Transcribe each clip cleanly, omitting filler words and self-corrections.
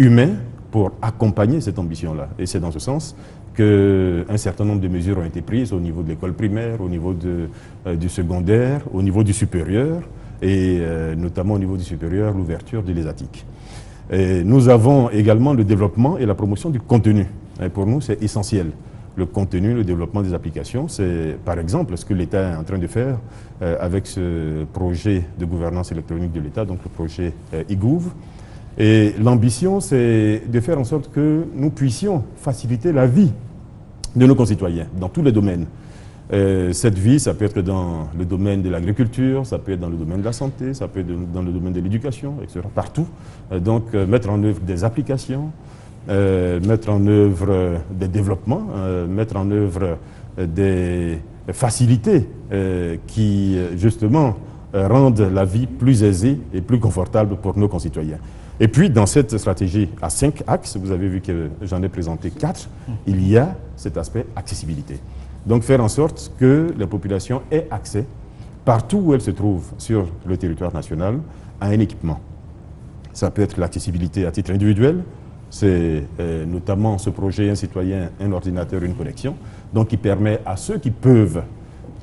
humains pour accompagner cette ambition-là. Et c'est dans ce sens qu'un certain nombre de mesures ont été prises au niveau de l'école primaire, au niveau du secondaire, au niveau du supérieur, et notamment au niveau du supérieur, l'ouverture de l'ESATIC. Nous avons également le développement et la promotion du contenu. Et pour nous, c'est essentiel. Le contenu, le développement des applications, c'est par exemple ce que l'État est en train de faire avec ce projet de gouvernance électronique de l'État, donc le projet e-Gouv. Et l'ambition, c'est de faire en sorte que nous puissions faciliter la vie de nos concitoyens dans tous les domaines. Cette vie, ça peut être dans le domaine de l'agriculture, ça peut être dans le domaine de la santé, ça peut être dans le domaine de l'éducation, etc. Partout. Donc, mettre en œuvre des applications, mettre en œuvre des développements, mettre en œuvre des facilités qui, justement, rendent la vie plus aisée et plus confortable pour nos concitoyens. Et puis, dans cette stratégie à 5 axes, vous avez vu que j'en ai présenté 4, il y a cet aspect accessibilité. Donc, faire en sorte que la population ait accès, partout où elle se trouve sur le territoire national, à un équipement. Ça peut être l'accessibilité à titre individuel, c'est notamment ce projet Un citoyen, un ordinateur, une connexion, donc qui permet à ceux qui peuvent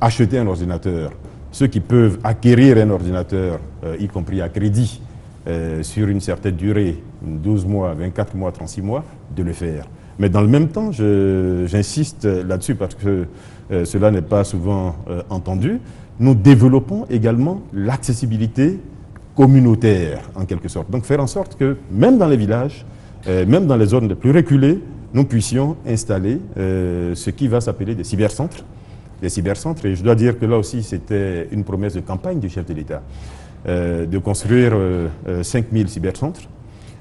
acheter un ordinateur, ceux qui peuvent acquérir un ordinateur, y compris à crédit, sur une certaine durée, 12 mois, 24 mois, 36 mois, de le faire. Mais dans le même temps, j'insiste là-dessus parce que cela n'est pas souvent entendu, nous développons également l'accessibilité communautaire, en quelque sorte. Donc faire en sorte que, même dans les villages, même dans les zones les plus reculées, nous puissions installer ce qui va s'appeler des cybercentres. Les cybercentres, et je dois dire que là aussi, c'était une promesse de campagne du chef de l'État, de construire 5000 cybercentres.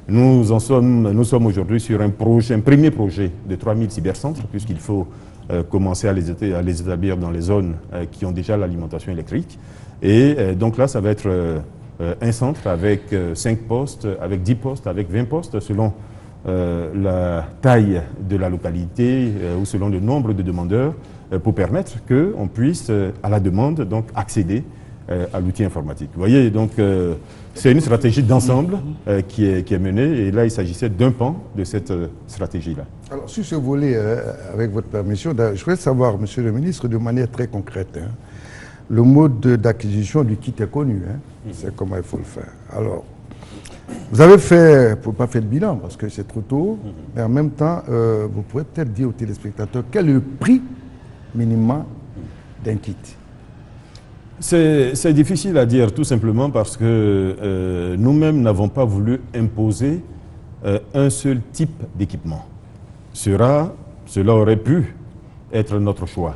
Nous sommes aujourd'hui sur un premier projet de 3000 cybercentres, puisqu'il faut commencer à les établir dans les zones qui ont déjà l'alimentation électrique. Et donc là, ça va être un centre avec 5 postes, avec 10 postes, avec 20 postes, selon la taille de la localité ou selon le nombre de demandeurs, pour permettre qu'on puisse, à la demande, donc accéder à l'outil informatique. Vous voyez, donc c'est une stratégie d'ensemble qui est menée, et là il s'agissait d'un pan de cette stratégie-là. Alors sur ce volet, avec votre permission, je voudrais savoir, Monsieur le Ministre, de manière très concrète, le mode d'acquisition du kit est connu, c'est comment il faut le faire. Alors, vous avez fait, il ne faut pas faire le bilan parce que c'est trop tôt, mais en même temps, vous pourrez peut-être dire aux téléspectateurs quel est le prix minimum d'un kit. C'est difficile à dire, tout simplement parce que nous-mêmes n'avons pas voulu imposer un seul type d'équipement. Cela aurait pu être notre choix.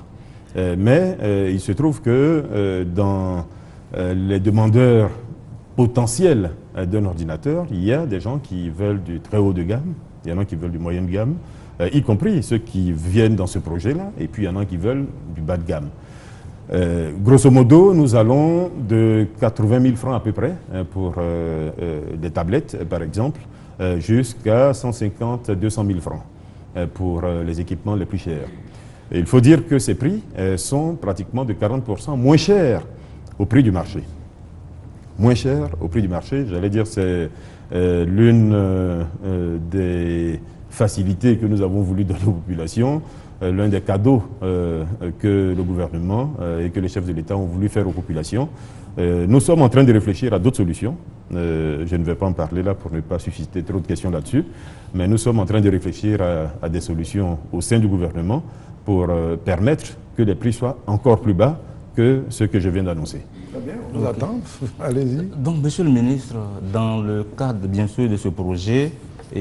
Mais il se trouve que dans les demandeurs potentiels d'un ordinateur, il y a des gens qui veulent du très haut de gamme, il y en a qui veulent du moyen de gamme, y compris ceux qui viennent dans ce projet-là, et puis il y en a qui veulent du bas de gamme. Grosso modo, nous allons de 80 000 francs à peu près pour des tablettes, par exemple, jusqu'à 150 200 000 francs pour les équipements les plus chers. Et il faut dire que ces prix sont pratiquement de 40% moins chers au prix du marché. Moins cher au prix du marché, j'allais dire c'est l'une des facilités que nous avons voulu donner aux populations, l'un des cadeaux que le gouvernement et que les chefs de l'État ont voulu faire aux populations. Nous sommes en train de réfléchir à d'autres solutions. Je ne vais pas en parler là pour ne pas susciter trop de questions là-dessus, mais nous sommes en train de réfléchir à des solutions au sein du gouvernement pour permettre que les prix soient encore plus bas que ce que je viens d'annoncer. Très bien, on vous attend. Allez-y. Donc, Monsieur le Ministre, dans le cadre, bien sûr, de ce projet,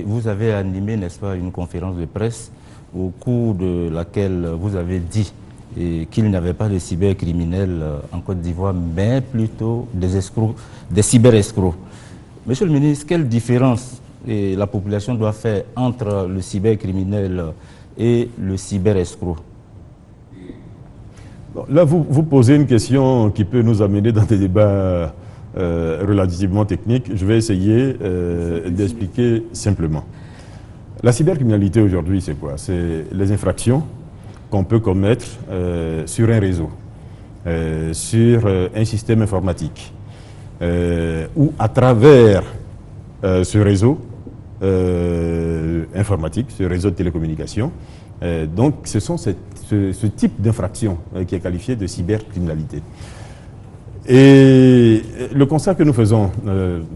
vous avez animé, n'est-ce pas, une conférence de presse au cours de laquelle vous avez dit qu'il n'y avait pas de cybercriminels en Côte d'Ivoire, mais plutôt des escrocs, des cyberescrocs. Monsieur le Ministre, quelle différence la population doit faire entre le cybercriminel et le cyberescroc? Bon, là, vous posez une question qui peut nous amener dans des débats relativement techniques. Je vais essayer d'expliquer simplement. La cybercriminalité aujourd'hui, c'est quoi? C'est les infractions qu'on peut commettre sur un réseau, sur un système informatique, ou à travers ce réseau, informatique, ce réseau de télécommunications. Donc, ce sont ce type d'infraction qui est qualifié de cybercriminalité. Et le constat que nous faisons,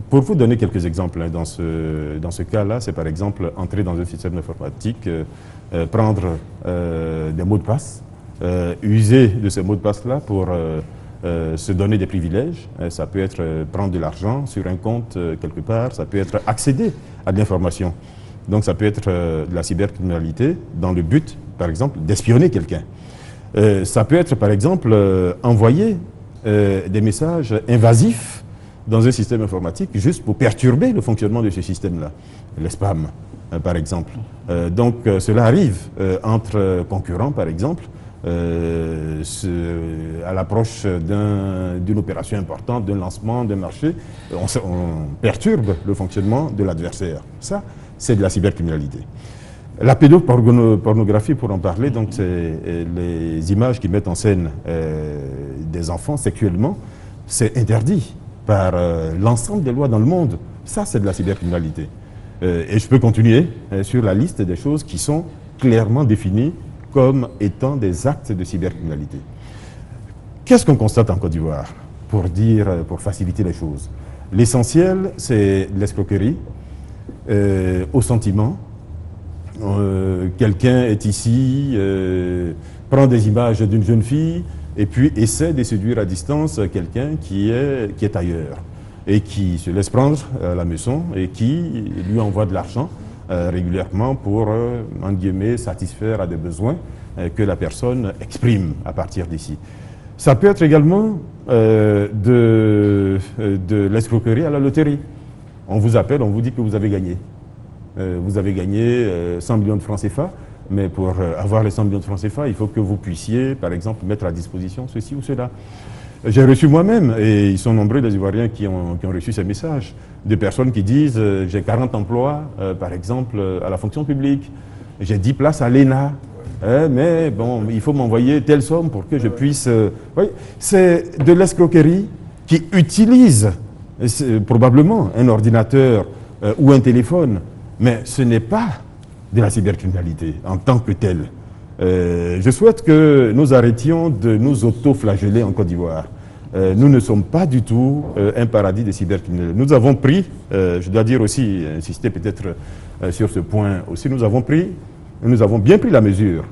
pour vous donner quelques exemples dans ce cas-là, c'est par exemple entrer dans un système informatique, prendre des mots de passe, user de ces mots de passe-là pour se donner des privilèges. Ça peut être prendre de l'argent sur un compte quelque part, ça peut être accéder à de l'information. Donc ça peut être de la cybercriminalité dans le but, par exemple, d'espionner quelqu'un. Ça peut être, par exemple, envoyer des messages invasifs dans un système informatique juste pour perturber le fonctionnement de ce système-là. Les spams, par exemple. Donc cela arrive entre concurrents, par exemple, à l'approche d'une opération importante, d'un lancement, d'un marché, on perturbe le fonctionnement de l'adversaire. Ça, c'est de la cybercriminalité. La pédopornographie, pour en parler, donc c'est les images qui mettent en scène des enfants sexuellement, c'est interdit par l'ensemble des lois dans le monde. Ça, c'est de la cybercriminalité. Et je peux continuer sur la liste des choses qui sont clairement définies comme étant des actes de cybercriminalité. Qu'est-ce qu'on constate en Côte d'Ivoire pour faciliter les choses? L'essentiel, c'est l'escroquerie au sentiment. Quelqu'un est ici, prend des images d'une jeune fille et puis essaie de séduire à distance quelqu'un qui est ailleurs et qui se laisse prendre à la maison et qui lui envoie de l'argent régulièrement pour, en guillemets, satisfaire à des besoins que la personne exprime à partir d'ici. Ça peut être également de l'escroquerie à la loterie. On vous appelle, on vous dit que vous avez gagné. Vous avez gagné 100 millions de francs CFA, mais pour avoir les 100 millions de francs CFA, il faut que vous puissiez, par exemple, mettre à disposition ceci ou cela. J'ai reçu moi-même, et ils sont nombreux les Ivoiriens qui ont reçu ces messages, de personnes qui disent j'ai 40 emplois, par exemple, à la fonction publique, j'ai 10 places à l'ENA, mais bon, il faut m'envoyer telle somme pour que je puisse... Oui, c'est de l'escroquerie qui utilise probablement un ordinateur ou un téléphone, mais ce n'est pas de la cybercriminalité en tant que telle. Je souhaite que nous arrêtions de nous auto-flageller en Côte d'Ivoire. Nous ne sommes pas du tout un paradis de cybercriminels. Nous avons pris, je dois dire aussi, insister peut-être sur ce point aussi, nous avons bien pris la mesure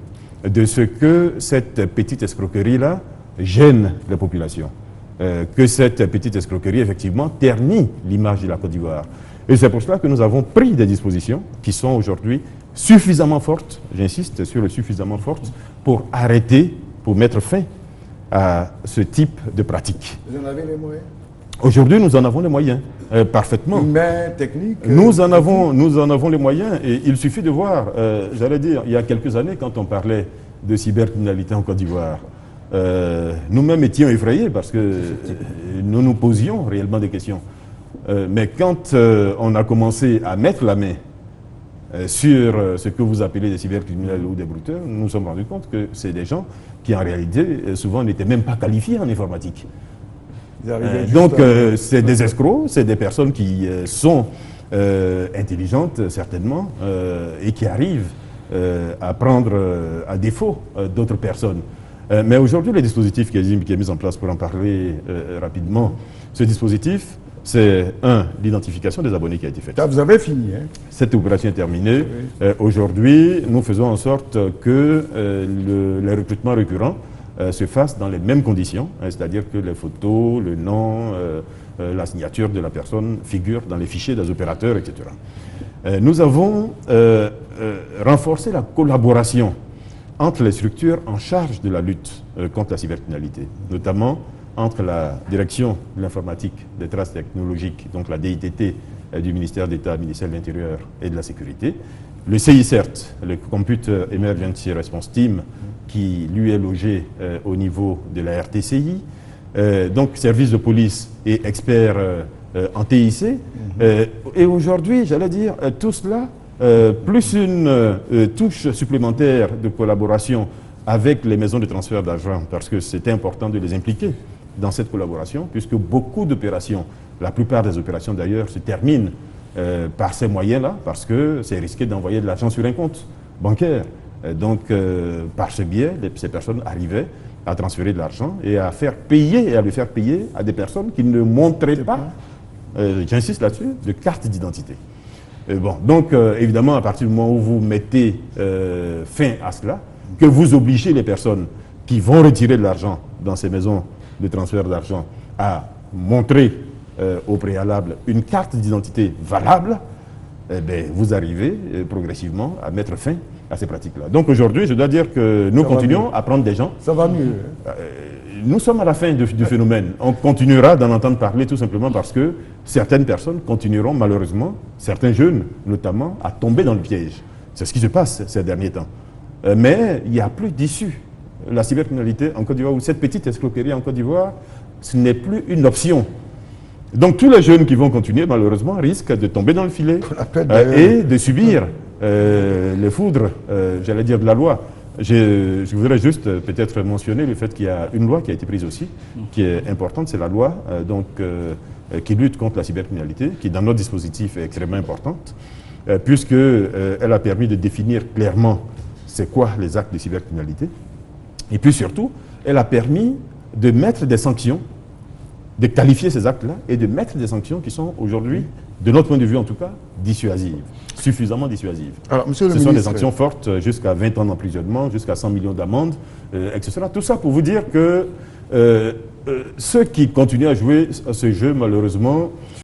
de ce que cette petite escroquerie-là gêne les populations. Que cette petite escroquerie, effectivement, ternit l'image de la Côte d'Ivoire. Et c'est pour cela que nous avons pris des dispositions qui sont aujourd'hui suffisamment fortes, j'insiste sur le suffisamment fortes, pour arrêter, pour mettre fin à ce type de pratique. Vous en avez les moyens? Aujourd'hui, nous en avons les moyens, parfaitement. Humains, techniques? Nous en avons les moyens et il suffit de voir, j'allais dire, il y a quelques années, quand on parlait de cybercriminalité en Côte d'Ivoire, nous-mêmes étions effrayés parce que nous nous posions réellement des questions. Mais quand on a commencé à mettre la main sur ce que vous appelez des cybercriminels ou des brouteurs, nous nous sommes rendus compte que c'est des gens qui, en réalité, souvent n'étaient même pas qualifiés en informatique. Donc, c'est des escrocs, c'est des personnes qui sont intelligentes, certainement, et qui arrivent à prendre à défaut d'autres personnes. Mais aujourd'hui, le dispositif qui est mis en place, pour en parler rapidement, ce dispositif, c'est l'identification des abonnés qui a été faite. Vous avez fini, hein? Cette opération est terminée. Oui. Aujourd'hui, nous faisons en sorte que les recrutements récurrents se fassent dans les mêmes conditions, c'est-à-dire que les photos, le nom, la signature de la personne figurent dans les fichiers des opérateurs, etc. Nous avons renforcé la collaboration entre les structures en charge de la lutte contre la cybercriminalité, notamment entre la direction de l'informatique, des traces technologiques, donc la DITT du ministère d'État, ministère de l'Intérieur et de la Sécurité, le CICERT, le Computer Emergency Response Team, qui lui est logé au niveau de la RTCI, donc service de police et experts en TIC. Et aujourd'hui, j'allais dire, tout cela, plus une touche supplémentaire de collaboration avec les maisons de transfert d'argent, parce que c'était important de les impliquer dans cette collaboration, puisque beaucoup d'opérations, la plupart des opérations d'ailleurs, se terminent par ces moyens-là, parce que c'est risqué d'envoyer de l'argent sur un compte bancaire. Donc, par ce biais, ces personnes arrivaient à transférer de l'argent et à faire payer, et à le faire payer à des personnes qui ne montraient pas, j'insiste là-dessus, de carte d'identité. Bon, donc, évidemment, à partir du moment où vous mettez fin à cela, que vous obligez les personnes qui vont retirer de l'argent dans ces maisons de transfert d'argent à montrer au préalable une carte d'identité valable, eh bien, vous arrivez progressivement à mettre fin à ces pratiques-là. Donc aujourd'hui, je dois dire que nous continuons à prendre des gens. Ça va mieux. Nous sommes à la fin du phénomène. On continuera d'en entendre parler tout simplement parce que certaines personnes continueront malheureusement, certains jeunes notamment, à tomber dans le piège. C'est ce qui se passe ces derniers temps. Mais il n'y a plus d'issue. La cybercriminalité en Côte d'Ivoire, ou cette petite escroquerie en Côte d'Ivoire, ce n'est plus une option. Donc tous les jeunes qui vont continuer, malheureusement, risquent de tomber dans le filet et de subir les foudres, j'allais dire, de la loi. Je voudrais juste peut-être mentionner le fait qu'il y a une loi qui a été prise aussi, qui est importante, c'est la loi qui lutte contre la cybercriminalité, qui dans notre dispositif est extrêmement importante, puisqu'elle a permis de définir clairement c'est quoi les actes de cybercriminalité. Et puis surtout, elle a permis de mettre des sanctions, de qualifier ces actes-là et de mettre des sanctions qui sont aujourd'hui, de notre point de vue en tout cas, dissuasives, suffisamment dissuasives. Alors, monsieur le Ce ministre, sont des sanctions fortes, jusqu'à 20 ans d'emprisonnement, jusqu'à 100 millions d'amendes, etc. Tout ça pour vous dire que ceux qui continuent à jouer à ce jeu, malheureusement,